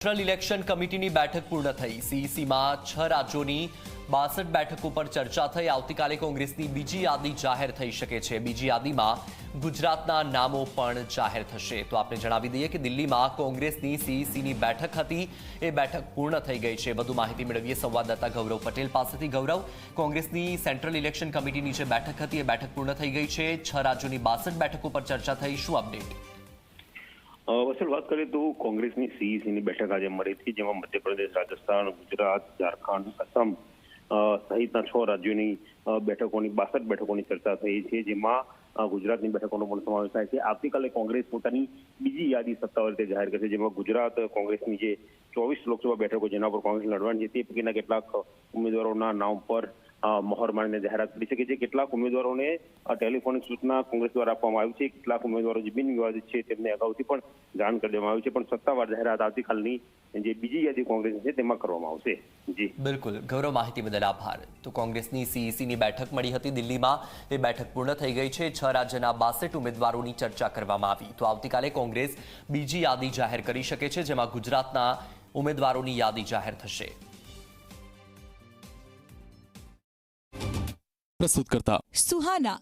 Central election કમિટીની બેઠક પૂર્ણ થઈ। સીઈસીમાં 6 રાજ્યોની 62 બેઠકો પર ચર્ચા થઈ। આવતીકાલે કોંગ્રેસની બીજી યાદી જાહેર થઈ શકે છે। બીજી યાદીમાં ગુજરાતના નામો પણ જાહેર થશે। તો આપને જણાવી દઈએ કે દિલ્હીમાં કોંગ્રેસની સીઈસીની બેઠક હતી, એ બેઠક પૂર્ણ થઈ ગઈ છે। વધુ માહિતી મેળવીએ સંવાદદાતા ગૌરવ પટેલ પાસેથી। ગૌરવ, કોંગ્રેસની સેન્ટ્રલ ઇલેક્શન કમિટીની જે બેઠક હતી એ બેઠક પૂર્ણ થઈ ગઈ છે। 6 રાજ્યોની 62 બેઠકો પર ચર્ચા થઈ, શું અપડેટ? વસલ વાત કરીએ તો કોંગ્રેસની સીઈસીની બેઠક આજે મળી હતી, જેમાં મધ્યપ્રદેશ, રાજસ્થાન, ગુજરાત, ઝારખંડ, અસમ સહિતના 6 રાજ્યોની બેઠકોની 62 બેઠકોની ચર્ચા થઈ છે, જેમાં ગુજરાતની બેઠકોનો પણ સમાવેશ થાય છે। આવતીકાલે કોંગ્રેસ પોતાની બીજી યાદી સત્તાવાર રીતે જાહેર કરશે, જેમાં ગુજરાત કોંગ્રેસની જે 24 લોકસભા બેઠકો જેના પર કોંગ્રેસ લડવાની છે તે પૈકીના કેટલાક ઉમેદવારોના નામ પર મહોર મારીને જાહેરાત કરી શકે છે। કેટલાક ઉમેદવારોને ટેલિફોનિક સૂચના કોંગ્રેસ દ્વારા આપવામાં આવી છે। કેટલાક ઉમેદવારો જે બિન વિવાદિત છે તેમને અગાઉથી પણ જાણ કરી દેવામાં આવી છે, પણ સત્તાવાર જાહેરાત આવતીકાલની જે બીજી યાદી કોંગ્રેસની છે તેમાં કરવામાં આવશે। જી બિલકુલ ગૌરવ, માહિતી બદલ આભાર। તો કોંગ્રેસની સીઈસીની બેઠક મળી હતી દિલ્હીમાં, એ બેઠક પૂર્ણ થઈ ગઈ છે। 6 રાજ્યના 62 ઉમેદવારોની ચર્ચા કરવામાં આવી। તો આવતીકાલે કોંગ્રેસ બીજી યાદી જાહેર કરી શકે છે, જેમાં ગુજરાતના ઉમેદવારોની યાદી જાહેર થશે। પ્રસ્તુત કરતા સુહાના